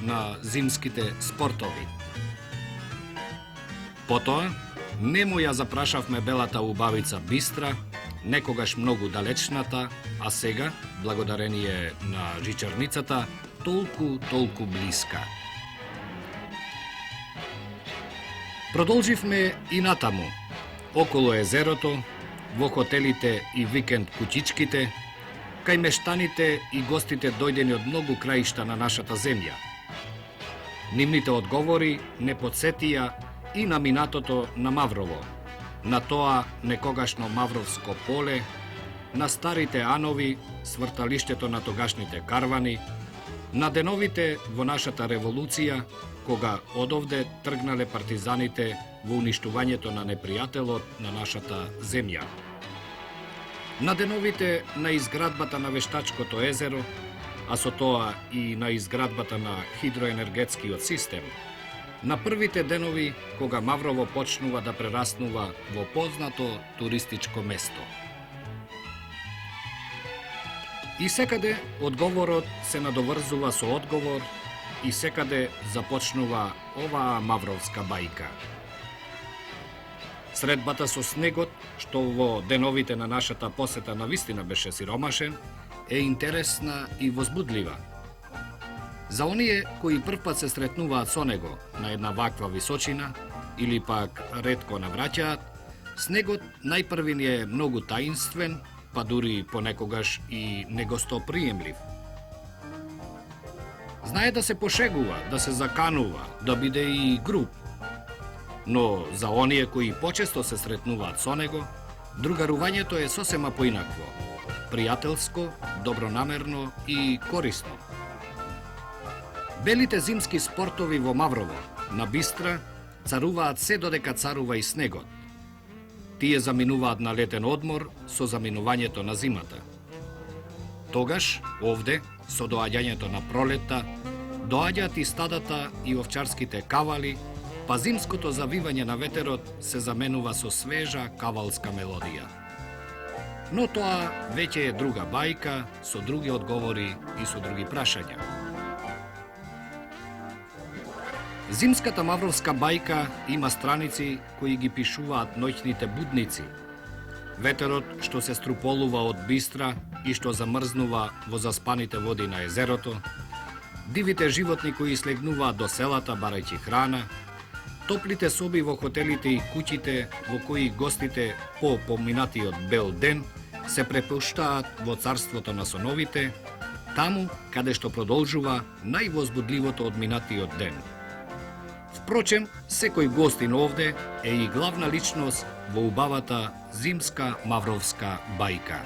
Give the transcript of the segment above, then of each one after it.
на зимските спортови. Потоа, нему ја запрашавме белата убавица Бистра, некогаш многу далечната, а сега, благодарение на жичарницата, толку блиска. Продолживме и натаму, околу езерото, во хотелите и викенд куќичките, кај мештаните и гостите дојдени од многу краишта на нашата земја. Нивните одговори не подсетија и на минатото на Маврово, на тоа некогашно Мавровско поле, на старите анови, сврталиштето на тогашните карвани, на деновите во нашата револуција, кога одовде тргнале партизаните во уништувањето на непријателот на нашата земја. На деновите на изградбата на Вештачкото езеро, а со тоа и на изградбата на хидроенергетскиот систем, на првите денови кога Маврово почнува да прераснува во познато туристичко место. И секаде одговорот се надоврзува со одговор и секаде започнува оваа мавровска бајка. Средбата со снегот, што во деновите на нашата посета навистина беше сиромашен, е интересна и возбудлива. За оние кои првпат се сретнуваат со него на една ваква височина или пак ретко навраќаат, снегот најпрви ни е многу таинствен, па дури понекогаш и негостоприемлив. Знае да се пошегува, да се заканува, да биде и груб. Но за оние кои почесто се сретнуваат со него, другарувањето е сосема поинакво, пријателско, добронамерно и корисно. Белите зимски спортови во Маврово, на Бистра, царуваат се додека царува и снегот. Тие заминуваат на летен одмор со заминувањето на зимата. Тогаш, овде, со доаѓањето на пролетта, доаѓаат и стадата и овчарските кавали, па зимското завивање на ветерот се заменува со свежа кавалска мелодија. Но тоа веќе е друга бајка, со други одговори и со други прашања. Зимската мавровска бајка има страници кои ги пишуваат ноќните будници. Ветерот што се струполува од Бистра и што замрзнува во заспаните води на езерото, дивите животни кои слегнуваат до селата барајќи храна, топлите соби во хотелите и куќите во кои гостите по поминатиот бел ден се препуштаат во царството на соновите, таму каде што продолжува највозбудливото од минатиот ден. Впрочем, секој гостин овде е и главна личност во убавата зимска мавровска бајка.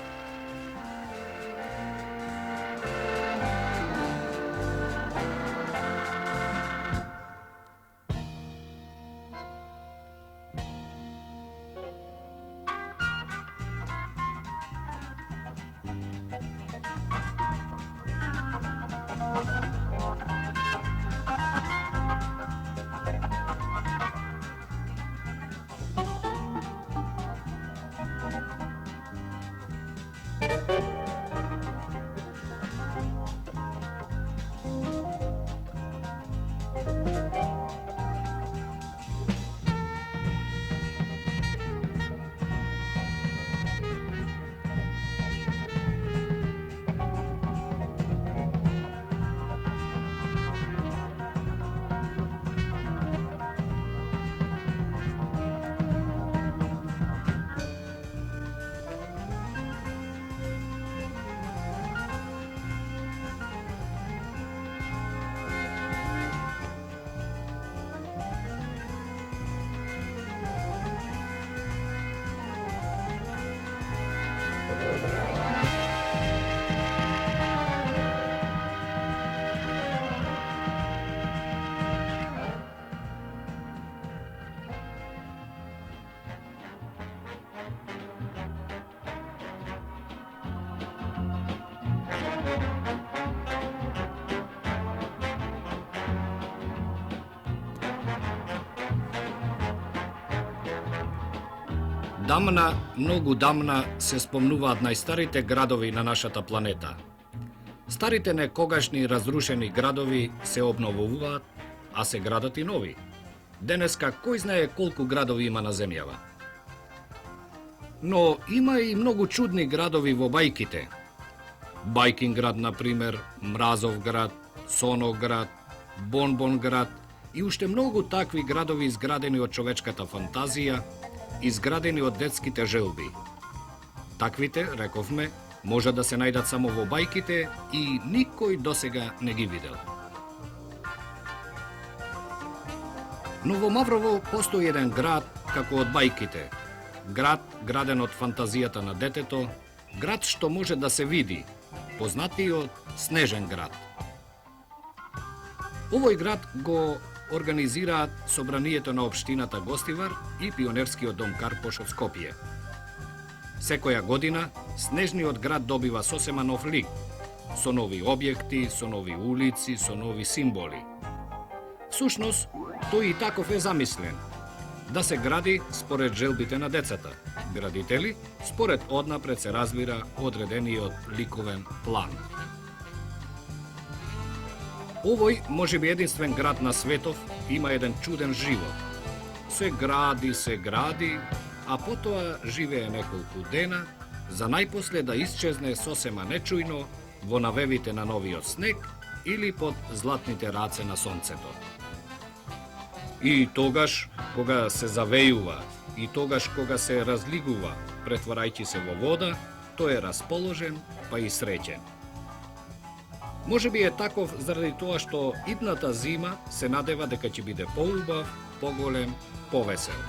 Дамна, многу дамна се спомнуваат најстарите градови на нашата планета. Старите некогашни разрушени градови се обновуваат, а се градат и нови. Денеска кој знае колку градови има на земјава. Но има и многу чудни градови во бајките. Бајкин град, например, Мразов град, Сонов град, Бонбон град и уште многу такви градови изградени од човечката фантазија, изградени од детските желби. Таквите, рековме, може да се најдат само во бајките и никој досега не ги видел. Но во Маврово постои еден град како од бајките. Град граден од фантазијата на детето, град што може да се види, познатиот Снежен град. Овој град го организираат собранието на општината Гостивар и пионерскиот дом Карпош од Скопје. Секоја година Снежниот град добива сосема нов лик, со нови објекти, со нови улици, со нови символи. Всушност, тој и таков е замислен, да се гради според желбите на децата, градители според однапред се разбира одредениот ликовен план. Овој можеби единствен град на светов има еден чуден живот. Се гради, а потоа живее неколку дена, за најпосле да исчезне сосема нечујно во навевите на новиот снег или под златните раце на сонцето. И тогаш, кога се завејува, и тогаш кога се разлигува, претворајќи се во вода, тој е расположен, па и среќен. Можеби е таков заради тоа што идната зима се надева дека ќе биде поубав, поголем, повесел.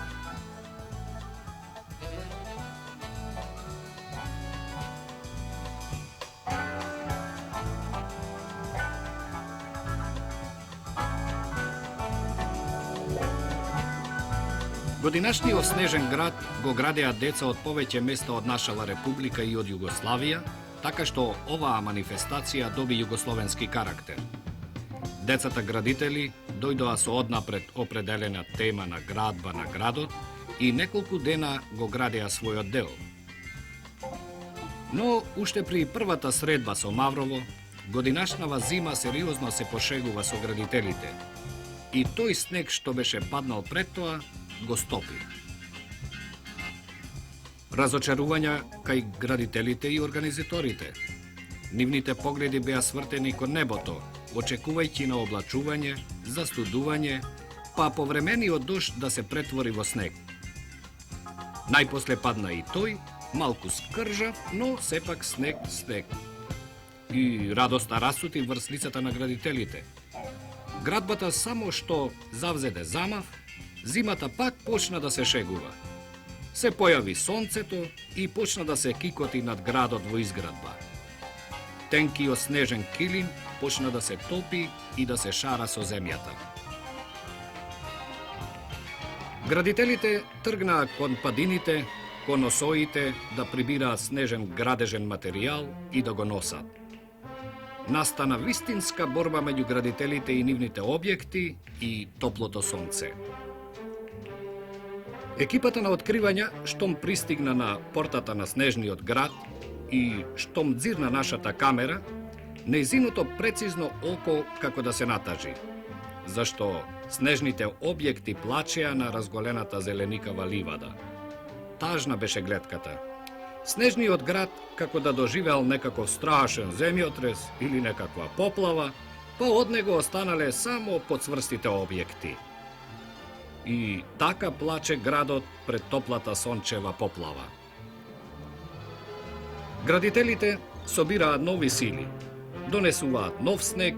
Годинашниот Снежен град го градеа деца од повеќе места од нашава република и од Југославија, така што оваа манифестација доби југословенски карактер. Децата градители дојдоа со однапред определена тема на градба на градот и неколку дена го градеа својот дел. Но уште при првата средба со Маврово, годинашнава зима сериозно се пошегува со градителите. И тој снег што беше паднал пред тоа, го стопи. Разочарувања кај градителите и организаторите. Нивните погледи беа свртени кон небото, очекувајќи на облачување, застудување, па повремениот дожд да се претвори во снег. Најпосле падна и тој, малку скржа, но сепак снег. И радоста расути врз лицата на градителите. Градбата само што завзеде замав, зимата пак почна да се шегува. Се појави сонцето и почна да се кикоти над градот во изградба. Тенкиот снежен килим почна да се топи и да се шара со земјата. Градителите тргнаа кон падините, кон осоите да прибираат снежен градежен материјал и да го носат. Настана вистинска борба меѓу градителите и нивните објекти и топлото сонце. Екипата на откривања, штом пристигна на портата на Снежниот град и штом дзирна нашата камера, нејзиното прецизно око како да се натажи, зашто снежните објекти плачеа на разголената зеленикава ливада. Тажна беше гледката. Снежниот град како да доживеал некаков страшен земјотрес или некаква поплава, па од него останале само подсврстите објекти. И така плаче градот пред топлата сончева поплава. Градителите собираат нови сили, донесуваат нов снег,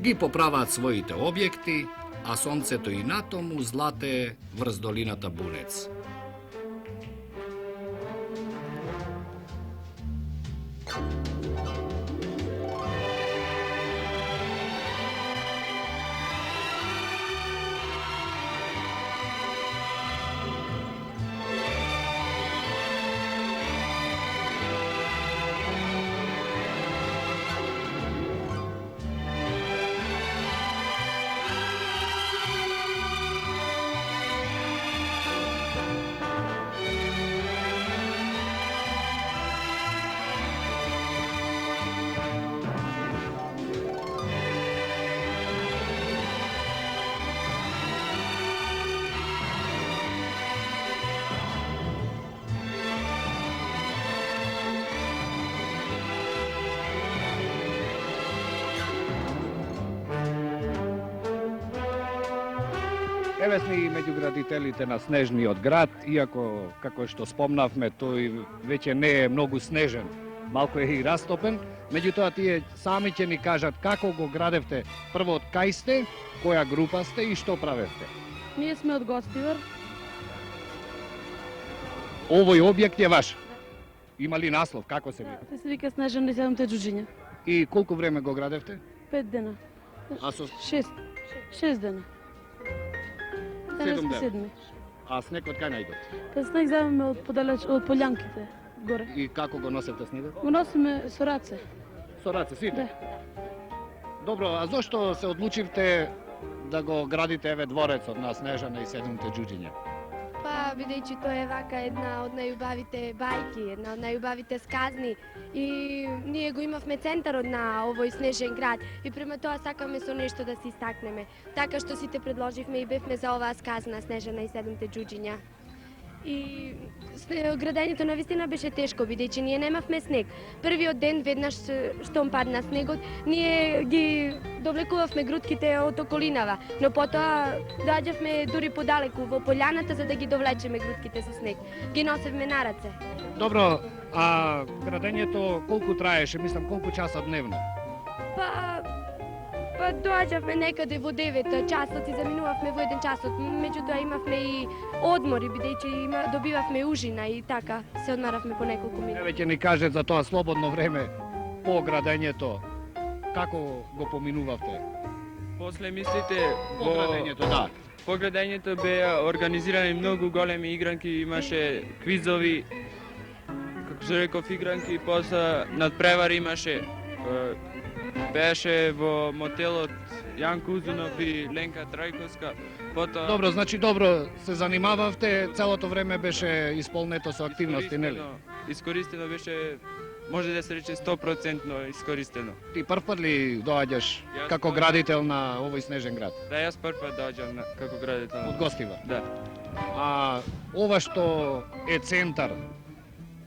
ги поправаат своите објекти, а сонцето и натаму златее врз долината Бунец. Еве сме и меѓу градителите на снежниот град, иако, како што спомнавме, тој веќе не е многу снежен, малку е и растопен. Меѓутоа, тие сами ќе ни кажат како го градевте, прво од кај сте, која група сте и што правевте. Ние сме од Гостивар. Овој објект е ваш? Има ли наслов, како се вика? Се вика Снежана и 7 џуџиња. И колку време го градевте? 5 дена. А со 6 дена. 7 дена. Седми. А снегот кај најдете? Па снег земаме од од полјанките горе. И како го носевте снегот? Го носиме со раце. Со раце сите? Да. Добро, а зошто се одлучивте да го градите еве дворецот на Снежана и 7 џуџиња? Па, бидејќи тоа е вака една од најубавите бајки, една од најубавите сказни и ние го имавме центарот на овој снежен град и према тоа сакаме со нешто да се истакнеме. Така што сите предложивме и бевме за оваа сказна Снежана и 7 џуџиња. И градењето навистина беше тешко, бидејќи ние немавме снег. Првиот ден, веднаш штом падна снегот, ние ги довлекувавме грутките од околинава, но потоа доаѓавме дури подалеку во полјаната за да ги довлечеме грутките со снег. Ги носевме на раце. Добро, а градењето колку траеше, мислам колку часа дневно? Па доаѓавме некаде во 9 часот и заминувавме во 1 часот. Меѓутоа имавме и одмори, бидејќи добивавме ужина и така се одмаравме по неколку минути. Еве ќе ни кажете за тоа слободно време по градењето, како го поминувавте? После мислите По градењето, да. по градењето беа организирани многу големи игранки, имаше квизови, како што реков игранки, после надпревари имаше. Беше во мотелот Јанко Узунов и Ленка Трајковска. Потоа Добро, значи добро се занимававте, целото време беше исполнето со активности, нели? Искористено беше, може да се рече 100% искористено. Ти прв пат ли доаѓаш Јас како доаѓам. градител на овој снежен град? Да, јас прв пат доаѓам како градител. Од Гостивар. Да. А ова што е центар,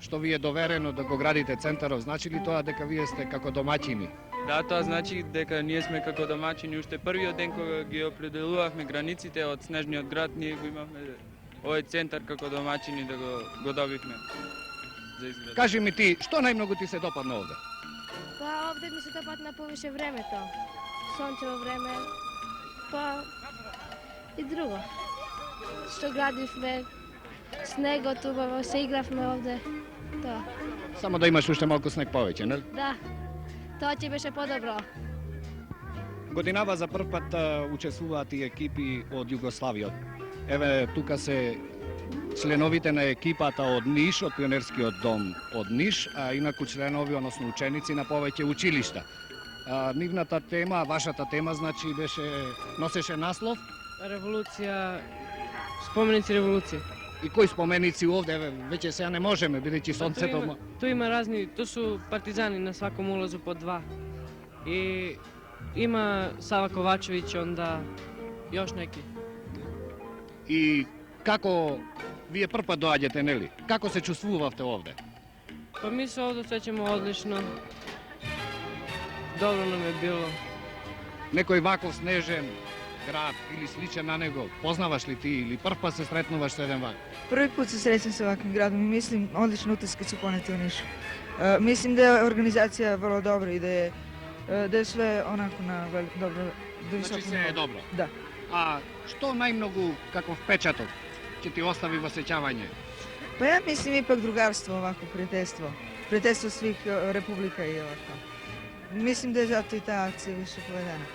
што ви е доверено да го градите центаров, значи ли тоа дека вие сте како домаќини? Да, тоа значи дека ние сме како домаќини уште првиот ден кога ги определувавме границите од снежниот град, ние го имавме овој центар како домаќини да го добивме за изград. Кажи ми ти, што најмногу ти се допадна овде? Па овде ми се допадна повеќе времето. Сончево време, па и друго. Што градивме, снегот убаво, се игравме овде. Тоа. Само да имаш уште малку снег повеќе, нели? Да. Тоа ќе беше подобро. Годинава за прв пат учествуваат и екипи од Југославија. Еве, тука се членовите на екипата од Ниш, од Пионерскиот дом од Ниш, а инаку членови, односно ученици на повеќе училишта. Нивната тема, вашата тема, значи носеше наслов Револуција, споменици револуција. и кои споменици овде, еве, веќе сега не можеме, бидејќи сонцето... Тоа има разни, тоа су партизани на сваком улазу по 2. И има Сава Ковачевиќ, онда још неки. И како вие прв пат доаѓате, нели? Како се чувствувавте овде? Па ми се овде осеќаме одлично. Добро нам е било. Некој ваков снежен град или сличен на него, познаваш ли ти или прв пат се сретнуваш со еден вак? Први пut се среќам со ваквим градом и мислим одличен утиски ќе понети у Нишу. Мислим да е организација врло добра и да е све онако на добро, да Значи високо се е ниво. добро. Да. А што најмногу каков печаток ќе ти остави во сеќавање? Па ја мислим ипак другарство, овако пријателство. Пријателство свих република и овако. Мислим да е затоа и таа акција више поведена.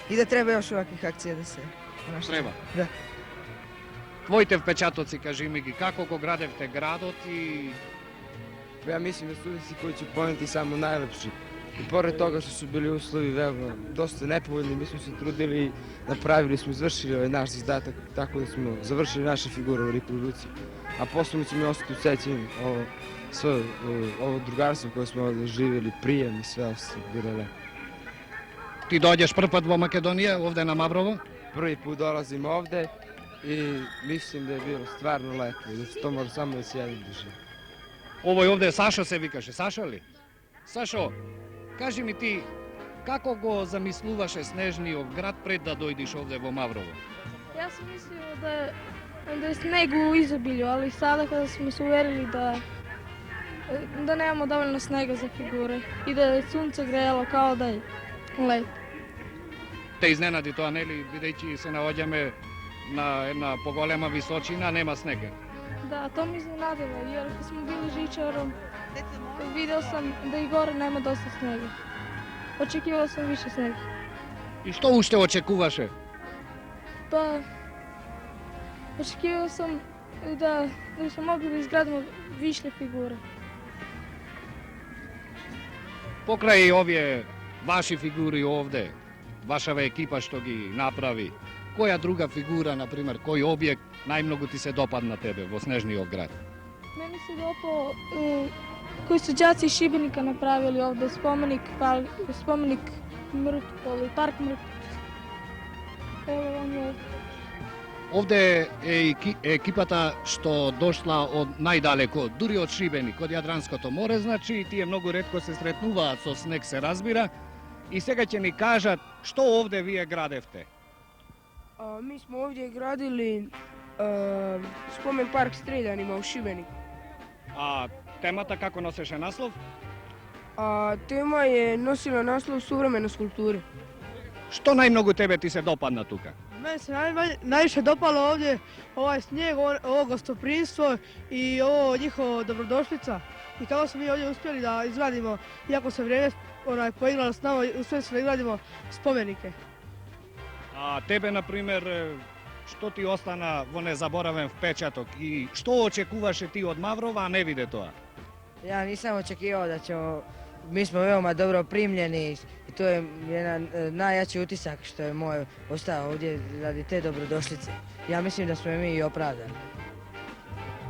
И да треба још оваквих акција да се понашат. Треба. Да. Твоите впечатоци, кажи ми ги, како го градевте градот и Ја мислим да студенти кои ќе понети само најлепши. И поред тога што су били услови веoma доста неповолни, ми сме се трудили и направили сме, извршили овој наш задаток, така да сме завршили наша фигура во репродукција. А после ќе ми остати усеќен ово другарство кое сме овде живели, прием и све остало биле. ти доаѓаш прв пат во Македонија, овде на Маврово? Први пut долазим овде и мислим да е било стварно лепо и да тоа може само да се јавим да живе. Овој овде Сашо се викаше, Сашо ли? Сашо, кажи ми ти, како го замислуваше снежниот град пред да дојдеш овде во Маврово? Ja sam mislio da je sneg u izobilju, ali sada kada smo se uverili da nemamo dovoljno snega za figure i da je sunce grejalo kao da je let. Те изненади тоа, нели, бидејќи се наоѓаме на една поголема височина, нема снег. Da, to me iznenadilo, jer kad smo bili žičarom, vidio sam da i gore nema dosta snega. Očekivao sam više snega. И што уште очекуваше? Pa, očekivao sam da smo mogli da izgradimo više figure. Покрај овие ваши фигури овде, вашава екипа што ги направи, која друга фигура, например, кој објект најмногу ти се допадна тебе во Снежниот град? Meni se dopao koji su đaci iz Šibenika napravili ovde spomenik mrtvoli, park mrtvosti. Evo vam je ovde. Овде е екипата што дошла од најдалеко, дури од Шибеник, од Јадранското море, значи тие многу ретко се сретнуваат со снег, се разбира. И сега ќе ни кажат што овде вие градевте. Mi smo ovdje gradili spomen park Streljanima u Šibeniku. А темата како носеше наслов? Tema je nosila naslov suvremene skulpture. Што најмногу тебе ти се допадна тука? Meni se najviše dopalo ovdje ovaj snijeg, ovo gostoprimstvo i ovo njihovo dobrodošlica. I kako smo mi ovdje uspjeli da izgradimo, iako se vrijeme poigralo s nama, uspjeli smo da izgradimo spomenike. А тебе, например, што ти остана во незаборавен впечаток и што очекуваше ти од Маврова, а не виде тоа? Ja nisam očekivao da ćemo, mi smo veoma dobro primljeni i to je jedan najjači utisak što je moj ostao ovdje radi te dobrodošlice. Ja mislim da smo mi i opravdani.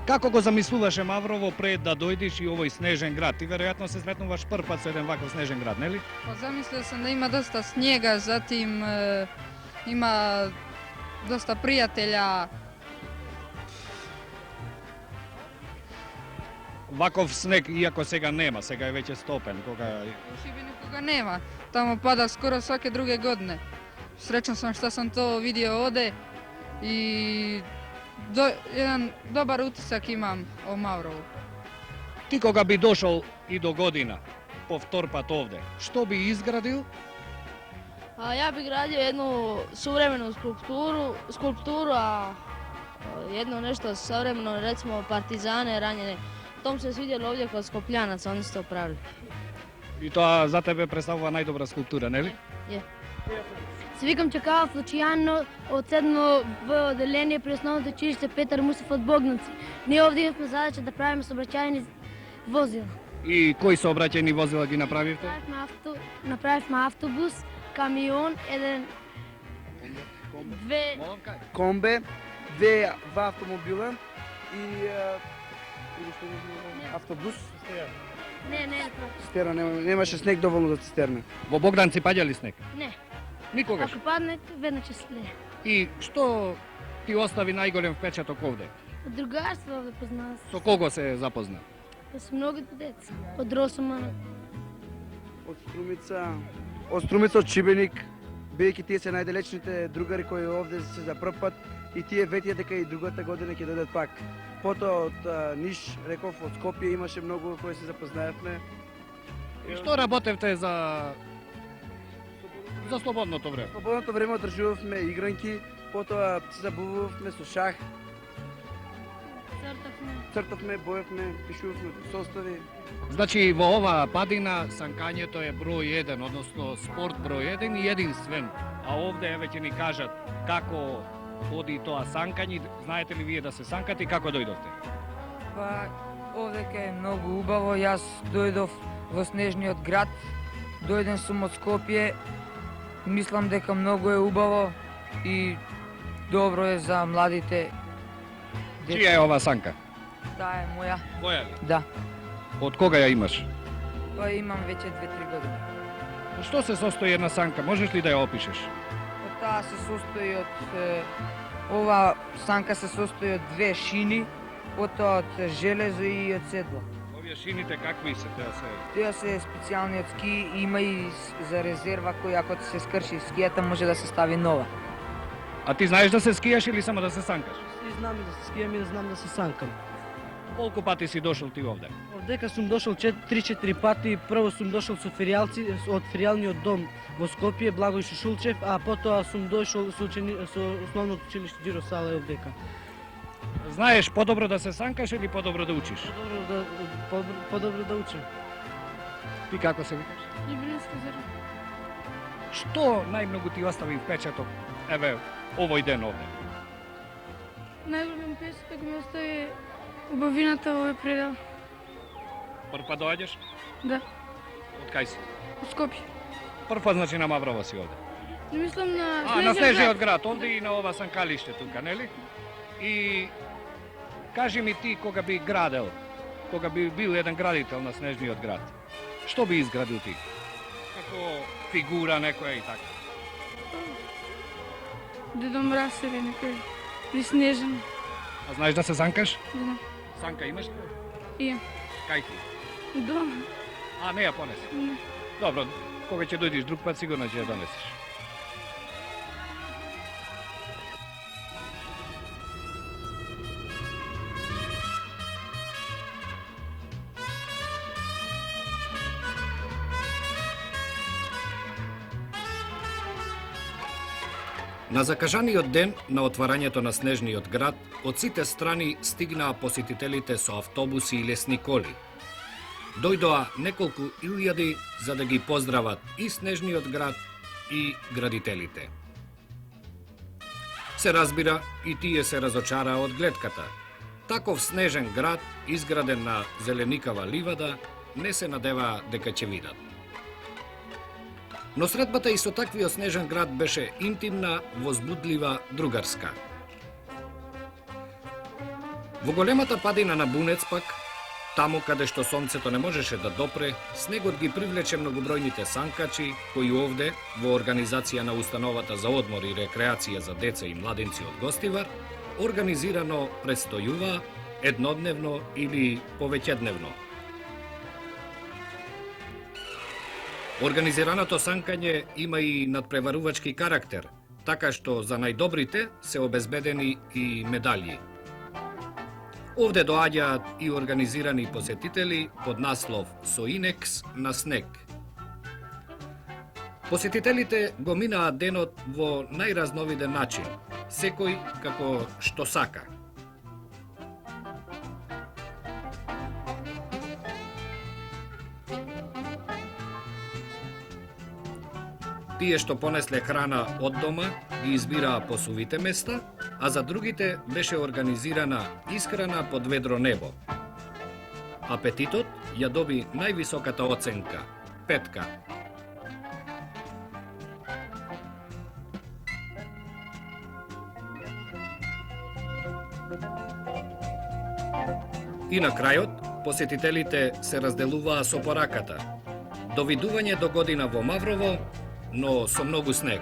Како го замислуваше Маврово пред да дојдеш и овој снежен град? Ти веројатно се сретнуваш прв пат со еден ваков снежен град, нели? Pa zamislio sam da ima dosta snijega, zatim ima dosta prijatelja. Ваков снег, иако сега нема, сега е веќе стопен, кога... U Šibeniku ga nema, tamo pada skoro svake druge godine. Srećan sam što sam to vidio ovde i jedan dobar utisak imam o Mavrovu. Ти кога би дошол и до година, по втор пат овде, што би изградил? Ja bih gradio jednu suvremenu skulpturu, a jedno nešto savremeno, recimo partizane ranjene. To mi se svidjelo ovdje kod Skopljanaca, oni su to pravili. И тоа за тебе представува најдобра скулптура, нели? Се викам Чакава Флочијано, од 7 В одделение при основното училище Петар Мусев од Богнанци. Ние овде имавме задача да правиме сообраќајни возила. И кои сообраќајни возила ги направивте? Направивме автобус, камион, две Комбе, две автомобила и автобус. Не. Цистерна, немаше снег доволно за цистерна. Во Богданци паѓа ли снег? Не. Никогаш? Ако падне, веднаш ќе слее. И што ти остави најголем впечаток овде? Од другарство овде познава се. Со кого се запозна? Со многите деца. Од Росумана. Од Струмица, од Шибеник, бидејќи тие се најдалечните другари кои овде се за прв пат и тие ветија дека и другата година ќе дојдат пак. Потоа од Ниш, реков, од Скопје имаше многу кои се запознаевме. И што работевте за слободното време? Слободното време одржувавме игранки, потоа се забавувавме со шах. Цртавме, боевме, пишувавме состави. Значи во оваа падина санкањето е број 1, односно спорт број 1 и единствен. А овде веќе ни кажат како оди тоа санкање, знаете ли вие да се санкате и како дојдовте? Па овдека е многу убаво, јас дојдов во Снежниот град, дојден сум од Скопје, мислам дека многу е убаво и добро е за младите. Чија е ова санка? Таа е моја. Твоја ли? Да. Од кога ја имаш? Тоа имам веќе 2-3 години. Што се состои една санка? Можеш ли да ја опишеш? Таа се состои од ова санка се состои од 2 шини, потоа од железо и од седло. Овие шините какви се? Тоа се специјални од ски, има и за резерва која ако се скрши скијата може да се стави нова. А ти знаеш да се скијаш или само да се санкаш? И знам и да се скијам и да знам да се санкам. Колку пати си дошол ти овде? Овдека сум дошол 3-4 пати. Прво сум дошол со феријалци од феријалниот дом во Скопје, Благој Шушулчев, а потоа сум дошол со основното училиште Џиро Сала овдека. Знаеш подобро да се санкаш или подобро да учиш? Подобро да учам. Ти како се викаш? Ибринска зора. Што најмногу ти остави впечаток, еве, овој ден овде? Најголем песеток ми остави убавината во овој предел. Прв пат доаѓаш? Да, Од кај си? во Скопје. Прв пат значи на Маврово си овде. Не мислам на На Снежниот град, онде и на ова санкалиште тука, нели? И кажи ми ти кога би градел, кога би бил еден градител на Снежниот град, што би изградил ти? Како фигура некоја и така? Дедо Мраз или некој. Или Снежан. А знаеш да се санкаш? Знам. Санка имаш ли? Имам. Кај ти? Дома. А, не ја понеси? Не. Добро, кога ќе дојдеш друг пат, сигурно ќе ја донесеш. На закажаниот ден на отварањето на Снежниот град, од сите страни стигнаа посетителите со автобуси и лесни коли. Дојдоа неколку илјади за да ги поздрават и Снежниот град и градителите. Се разбира, и тие се разочараа од гледката. Таков снежен град, изграден на зеленикава ливада, не се надеваа дека ќе видат. Но средбата и со таквиот снежен град беше интимна, возбудлива, другарска. Во големата падина на Бунец пак, таму каде што сонцето не можеше да допре, снегот ги привлече многобројните санкачи, кои овде, во организација на Установата за одмор и рекреација за деца и младенци од Гостивар, организирано престојуваа еднодневно или повеќедневно. Организираното санкање има и надпреварувачки карактер, така што за најдобрите се обезбедени и медалји. Овде доаѓаат и организирани посетители под наслов Соинекс на снег. Посетителите го минаат денот во најразновиден начин, секој како што сака. Тие што понесле храна од дома ги избираа по сувите места, а за другите беше организирана исхрана под ведро небо. Апетитот ја доби највисоката оценка – 5. И на крајот, посетителите се разделуваа со пораката. Довидување до година во Маврово, но со многу снег.